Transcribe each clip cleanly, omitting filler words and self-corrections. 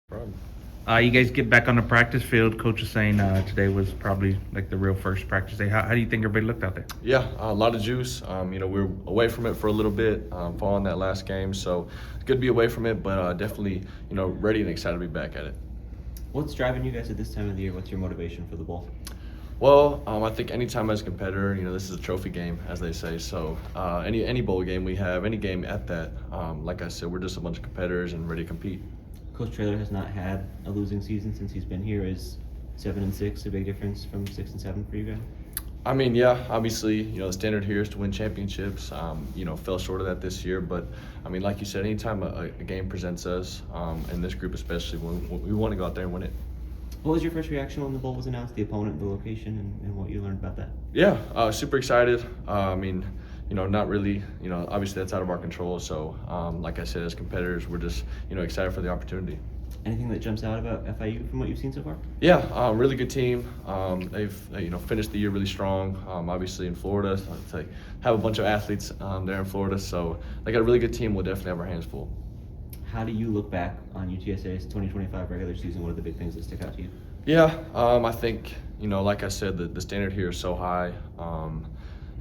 Problem. You guys get back on the practice field. Coach is saying today was probably like the real first practice day. How do you think everybody looked out there? Yeah, a lot of juice. We were away from it for a little bit following that last game, so it's good to be away from it, but definitely, ready and excited to be back at it. What's driving you guys at this time of the year? What's your motivation for the bowl? Well, I think anytime as a competitor, this is a trophy game, as they say. So any bowl game we have, any game at that, like I said, we're just a bunch of competitors and ready to compete. Coach Traylor has not had a losing season since he's been here. Is 7-6 a big difference from 6-7 for you guys? I mean, yeah, obviously, the standard here is to win championships. Fell short of that this year, but I mean, like you said, anytime a game presents us, and this group especially, we want to go out there and win it. What was your first reaction when the bowl was announced, the opponent, the location, and what you learned about that? Yeah, super excited. Not really, obviously that's out of our control. So, like I said, as competitors, we're just, excited for the opportunity. Anything that jumps out about FIU from what you've seen so far? Yeah, really good team. They've finished the year really strong. Obviously in Florida, they have a bunch of athletes there in Florida, so they got a really good team. We'll definitely have our hands full. How do you look back on UTSA's 2025 regular season? What are the big things that stick out to you? Yeah, I think like I said, the standard here is so high,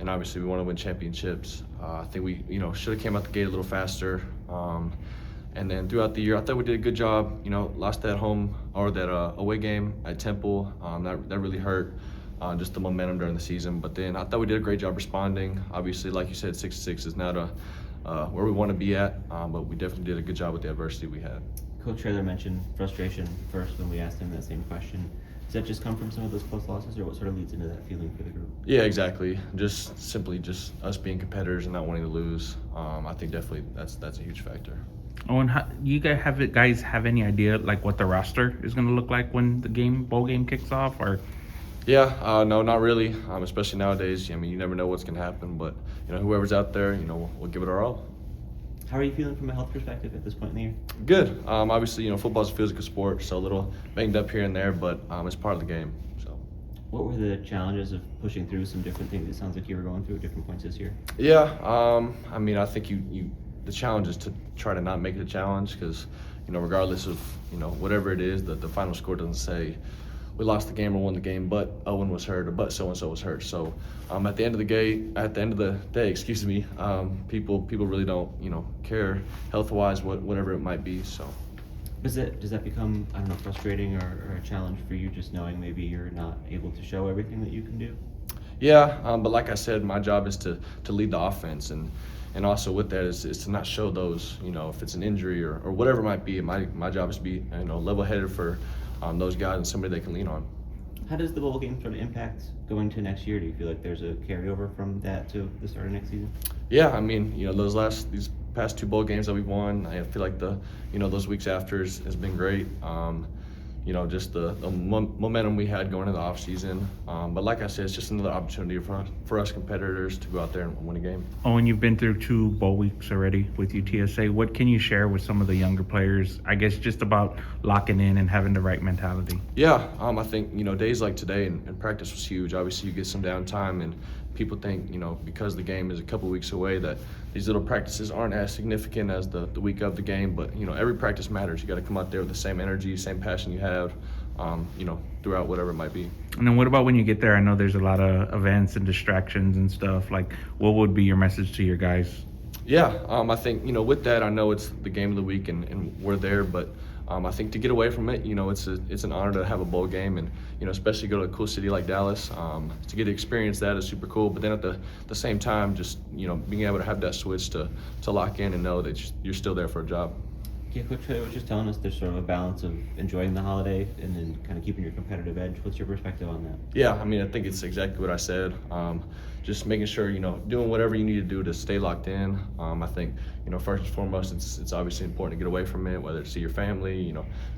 and obviously we want to win championships. I think we should have came out the gate a little faster. And then throughout the year, I thought we did a good job. Lost that away game at Temple. That really hurt, just the momentum during the season. But then I thought we did a great job responding. Obviously, like you said, 6-6 is not where we want to be at, but we definitely did a good job with the adversity we had. Coach Traylor mentioned frustration first when we asked him that same question. Does that just come from some of those close losses, or what sort of leads into that feeling for the group? Yeah, exactly. Just simply us being competitors and not wanting to lose. I think definitely that's a huge factor. Owen, you guys have any idea like what the roster is going to look like when the bowl game kicks off, or? Yeah, no, not really. Especially nowadays. I mean, you never know what's going to happen, but whoever's out there, we'll give it our all. How are you feeling from a health perspective at this point in the year? Good. Obviously, football's a physical sport, so a little banged up here and there, but it's part of the game. So. What were the challenges of pushing through some different things? It sounds like you were going through at different points this year. Yeah. I think the challenge is to try to not make it a challenge, because regardless of whatever it is, the final score doesn't say we lost the game or won the game, but Owen was hurt or but so and so was hurt. So at the end of the day, people really don't care health wise, whatever it might be. So does that become frustrating or a challenge for you, just knowing maybe you're not able to show everything that you can do? Yeah, but like I said, my job is to lead the offense, and also with that is to not show those, if it's an injury or whatever it might be. My job is to be level-headed for those guys and somebody they can lean on. How does the bowl game sort of impact going to next year? Do you feel like there's a carryover from that to the start of next season? Yeah, I mean, these past two bowl games that we've won, I feel like those weeks after has been great. Just the momentum we had going into the off season. But like I said, it's just another opportunity for us competitors to go out there and win a game. Owen, you've been through 2 bowl weeks already with UTSA. What can you share with some of the younger players, I guess, just about locking in and having the right mentality? Yeah, I think, days like today and practice was huge. Obviously, you get some downtime, and people think, because the game is a couple weeks away, that these little practices aren't as significant as the week of the game. But, every practice matters. You got to come out there with the same energy, same passion you have, throughout whatever it might be. And then what about when you get there? I know there's a lot of events and distractions and stuff. Like, what would be your message to your guys? Yeah, I think, with that, I know it's the game of the week and we're there, but I think to get away from it, it's an honor to have a bowl game, and, especially go to a cool city like Dallas. To get to experience that is super cool, but then at the same time, just, being able to have that switch to lock in and know that you're still there for a job. Yeah, Coach Traylor was just telling us there's sort of a balance of enjoying the holiday and then kind of keeping your competitive edge. What's your perspective on that? Yeah, I mean, I think it's exactly what I said. Just making sure, doing whatever you need to do to stay locked in. I think, first and foremost, it's obviously important to get away from it, whether it's see your family,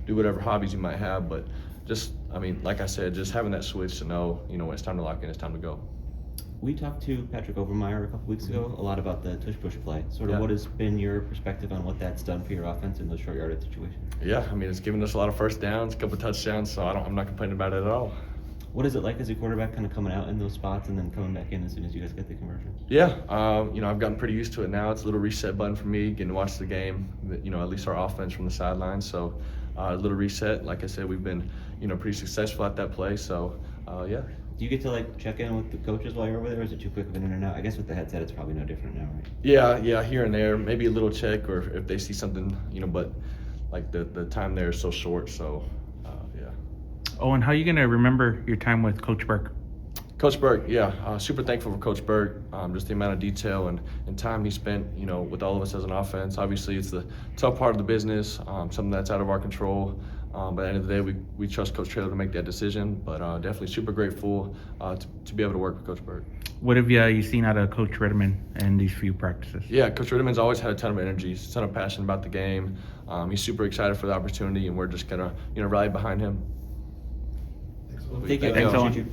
do whatever hobbies you might have. But just, like I said, just having that switch to know, when it's time to lock in, it's time to go. We talked to Patrick Overmeyer a couple weeks ago a lot about the tush-push play. Yeah. What has been your perspective on what that's done for your offense in those short yardage situations? Yeah, it's given us a lot of first downs, a couple of touchdowns, so I'm not complaining about it at all. What is it like as a quarterback kind of coming out in those spots and then coming back in as soon as you guys get the conversion? Yeah, I've gotten pretty used to it now. It's a little reset button for me, getting to watch the game, at least our offense from the sidelines. So a little reset. Like I said, we've been, pretty successful at that place. So, yeah. Do you get to like check in with the coaches while you're over there, or is it too quick of an in and out? I guess with the headset, it's probably no different now, right? Yeah, here and there, maybe a little check, or if they see something, but like the time there is so short. So, yeah. Oh, and how are you going to remember your time with Coach Burke? Coach Burke, yeah, super thankful for Coach Burke. Just the amount of detail and time he spent, with all of us as an offense. Obviously, it's the tough part of the business, something that's out of our control. But at the end of the day, we trust Coach Traylor to make that decision. But definitely super grateful to be able to work with Coach Burke. What have you seen out of Coach Ritterman in these few practices? Yeah, Coach Ritterman's always had a ton of energy, a ton of passion about the game. He's super excited for the opportunity, and we're just gonna, rally behind him. Thank you. Thanks, Owen. Appreciate you.